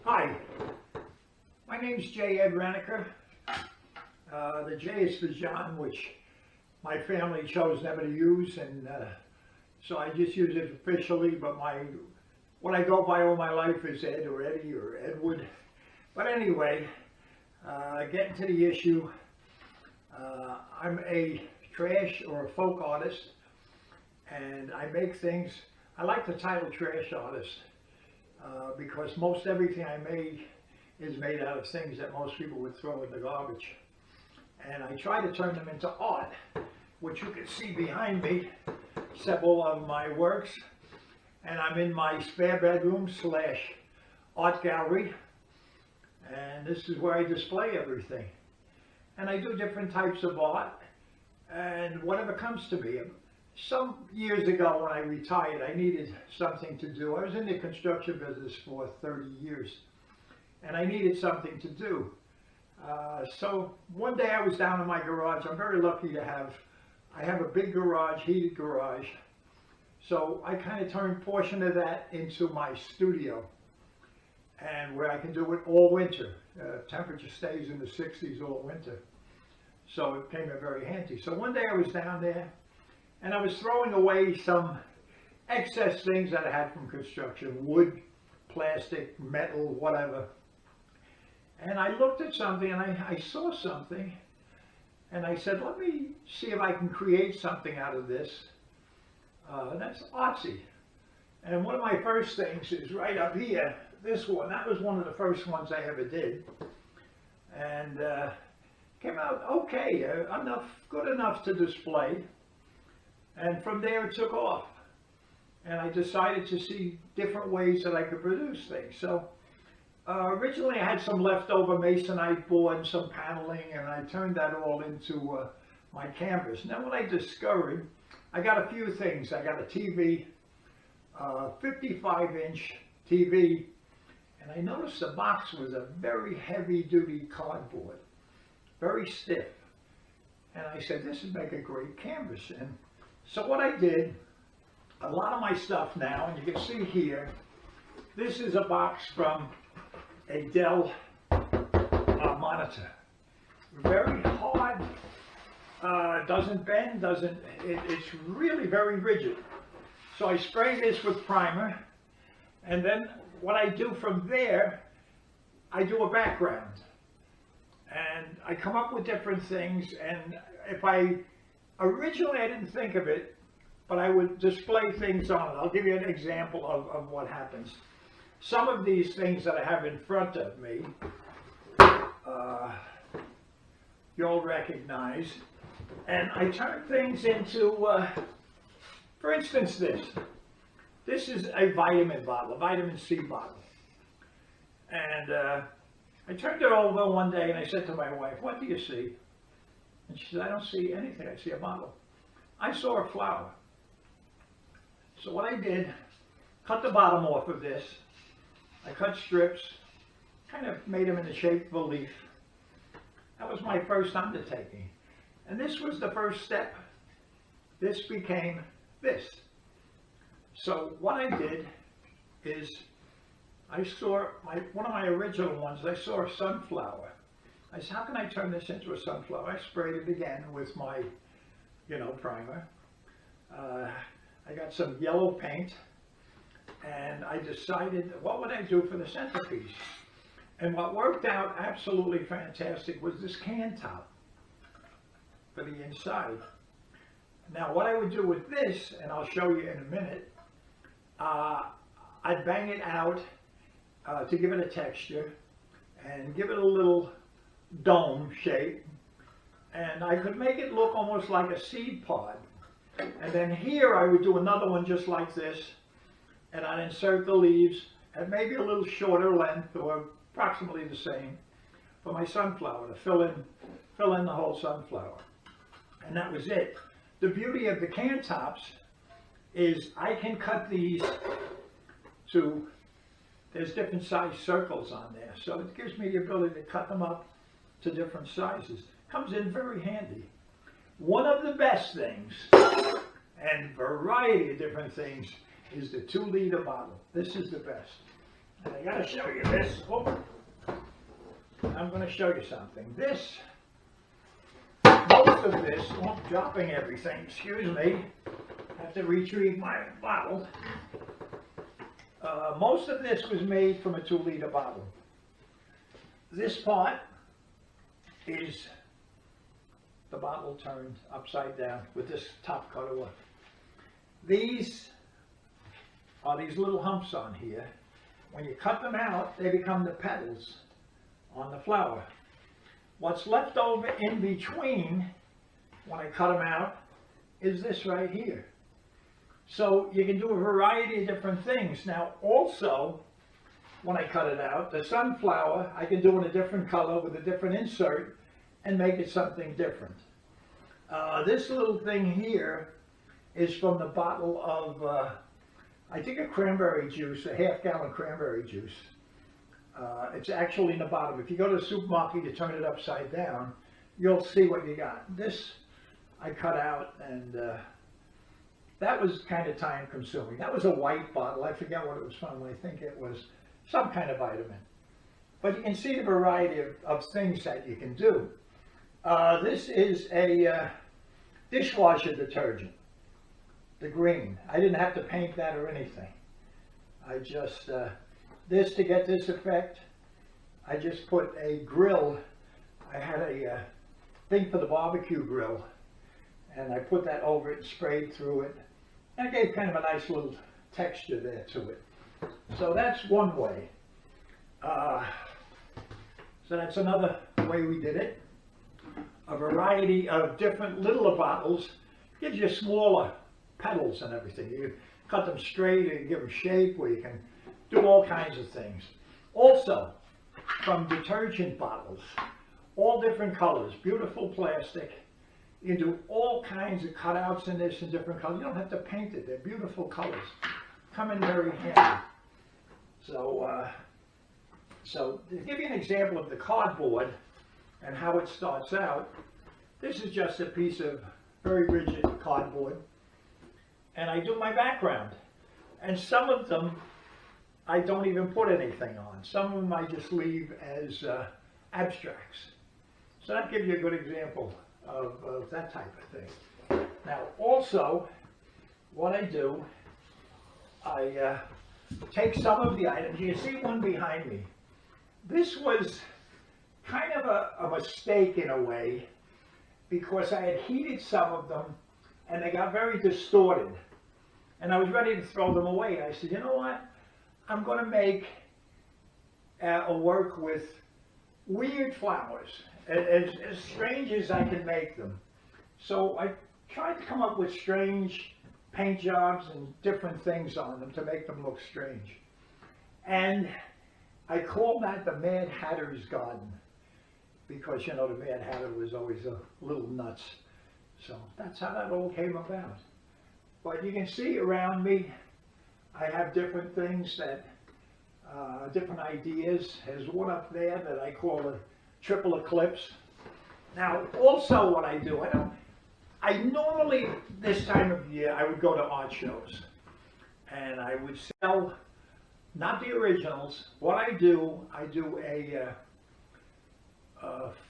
Hi, my name's J. Ed Reniker. The J is for John, which my family chose never to use, and so I just use it officially, but what I go by all my life is Ed or Eddie or Edward. But anyway, getting to the issue, I'm a trash or a folk artist, and I make things. I like the title trash artist because most everything I make is made out of things that most people would throw in the garbage. And I try to turn them into art, which you can see behind me, several of my works. And I'm in my spare bedroom / art gallery. And this is where I display everything. And I do different types of art and whatever comes to me. Some years ago when I retired, I needed something to do. I was in the construction business for 30 years and I needed something to do. So one day I was down in my garage. I'm very lucky to I have a big garage, heated garage. So I kind of turned a portion of that into my studio, and where I can do it all winter. Temperature stays in the 60s all winter. So it came in very handy. So one day I was down there and I was throwing away some excess things that I had from construction, wood, plastic, metal, whatever. And I looked at something and I saw something and I said, let me see if I can create something out of this. That's artsy. And one of my first things is right up here, this one. That was one of the first ones I ever did. And came out okay, good enough to display. And from there it took off. And I decided to see different ways that I could produce things. So originally I had some leftover masonite board and some paneling, and I turned that all into my canvas. And then what I discovered, I got a few things. I got a TV, 55-inch TV, and I noticed the box was a very heavy-duty cardboard, very stiff. And I said, this would make a great canvas. And so what I did, a lot of my stuff now, and you can see here, this is a box from a Dell monitor. Very hard, doesn't bend, it's really very rigid. So I spray this with primer, and then what I do from there, I do a background. And I come up with different things, and originally I didn't think of it, but I would display things on it. I'll give you an example of what happens. Some of these things that I have in front of me, you'll recognize. And I turn things into, for instance, this. This is a vitamin bottle, a vitamin C bottle. And I turned it over one day and I said to my wife, what do you see? And she said, I don't see anything, I see a bottle. I saw a flower. So what I did, cut the bottom off of this. I cut strips, kind of made them in the shape of a leaf. That was my first undertaking. And this was the first step. This became this. So what I did is, I saw one of my original ones, I saw a sunflower. I said, how can I turn this into a sunflower? I sprayed it again with my, primer. I got some yellow paint, and I decided, what would I do for the centerpiece? And what worked out absolutely fantastic was this can top for the inside. Now what I would do with this, and I'll show you in a minute, I'd bang it out to give it a texture and give it a little dome shape, and I could make it look almost like a seed pod. And then here I would do another one just like this, and I'd insert the leaves at maybe a little shorter length or approximately the same for my sunflower to fill in the whole sunflower. And that was it. The beauty of the can tops is I can cut these to, there's different size circles on there, so it gives me the ability to cut them up to different sizes. Comes in very handy. One of the best things, and variety of different things, is the 2-liter bottle. This is the best. And I gotta show you this. Oh, I'm gonna show you something. Most of this, oh, dropping everything, excuse me. I have to retrieve my bottle. Most of this was made from a 2-liter bottle. This part is the bottle turned upside down with this top cut off. These are these little humps on here. When you cut them out, they become the petals on the flower. What's left over in between, when I cut them out, is this right here. So you can do a variety of different things. Now also, when I cut it out, the sunflower, I can do in a different color with a different insert and make it something different. This little thing here is from the bottle of, I think a cranberry juice, a half-gallon cranberry juice. It's actually in the bottom. If you go to the supermarket, you turn it upside down, you'll see what you got. This I cut out, and that was kind of time consuming. That was a white bottle. I forget what it was from. I think it was some kind of vitamin. But you can see the variety of things that you can do. This is a dishwasher detergent, the green. I didn't have to paint that or anything. I just, this to get this effect, I just put a grill. I had a thing for the barbecue grill, and I put that over it and sprayed through it. And it gave kind of a nice little texture there to it. So that's one way. So that's another way we did it. A variety of different littler bottles gives you smaller petals and everything. You can cut them straight, you can give them shape, or you can do all kinds of things. Also, from detergent bottles, all different colors, beautiful plastic. You can do all kinds of cutouts in this in different colors. You don't have to paint it. They're beautiful colors. Come in very handy. So, so to give you an example of the cardboard and how it starts out, this is just a piece of very rigid cardboard. And I do my background. And some of them, I don't even put anything on. Some of them I just leave as abstracts. So that gives you a good example of that type of thing. Now also, what I do, I take some of the items. You can see one behind me. This was kind of a mistake in a way, because I had heated some of them and they got very distorted. And I was ready to throw them away. I said, you know what? I'm going to make a work with weird flowers, as strange as I can make them. So I tried to come up with strange paint jobs and different things on them to make them look strange. And I called that the Mad Hatter's Garden, because, you know, the Mad Hatter was always a little nuts. So that's how that all came about. But you can see around me, I have different things that, different ideas. There's one up there that I call a triple eclipse. Now, also what I do, I normally, this time of year, I would go to art shows. And I would sell, not the originals. What I do a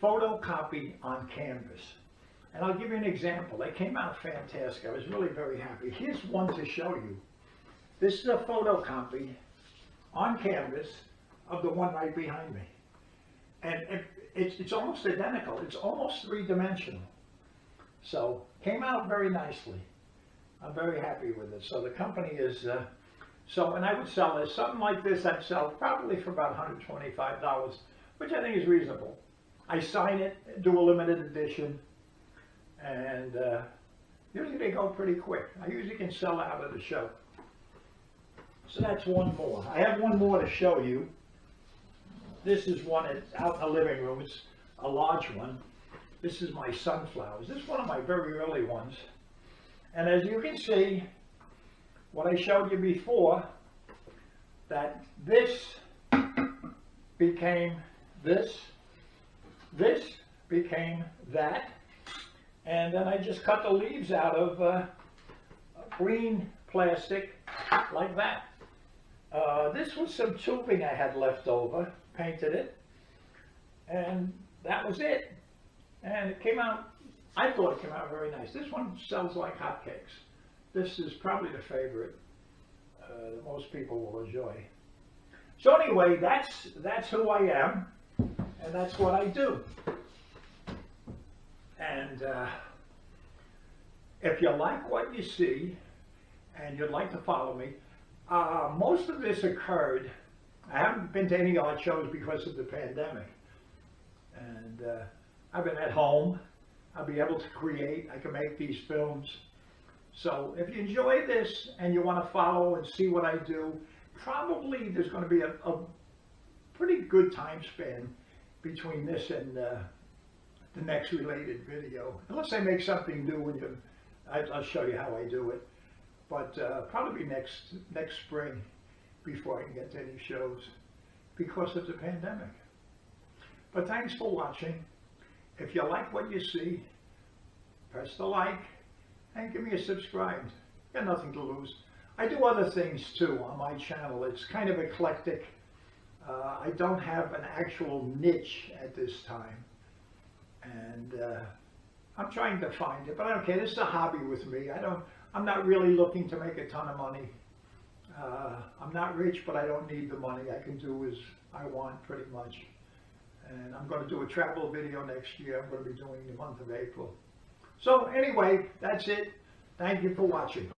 photocopy on canvas. And I'll give you an example. They came out fantastic. I was really very happy. Here's one to show you. This is a photocopy on canvas of the one right behind me. And it's almost identical. It's almost three-dimensional. So, came out very nicely. I'm very happy with it. So the company is, and I would sell this. Something like this I'd sell probably for about $125, which I think is reasonable. I sign it, do a limited edition, and usually they go pretty quick. I usually can sell out at a show. So that's one more. I have one more to show you. This is one that's out in the living room. It's a large one. This is my sunflowers. This is one of my very early ones. And as you can see, what I showed you before, that this became this became that, and then I just cut the leaves out of green plastic like that. This was some tubing I had left over, painted it, and that was it. And it came out, I thought it came out very nice. This one sells like hotcakes. This is probably the favorite that most people will enjoy. So anyway, that's who I am, and that's what I do. And if you like what you see, and you'd like to follow me, most of this occurred, I haven't been to any art shows because of the pandemic. And I've been at home. I'll be able to create. I can make these films. So if you enjoy this and you want to follow and see what I do, probably there's going to be a pretty good time span between this and the next related video. Unless I make something new, and I'll show you how I do it. But probably next spring before I can get to any shows because of the pandemic. But thanks for watching. If you like what you see, press the like and give me a subscribe. You got nothing to lose. I do other things too on my channel. It's kind of eclectic. I don't have an actual niche at this time. And I'm trying to find it, but I don't care. This is a hobby with me. I'm not really looking to make a ton of money. I'm not rich, but I don't need the money. I can do as I want pretty much. And I'm going to do a travel video next year. I'm going to be doing the month of April. So anyway, that's it. Thank you for watching.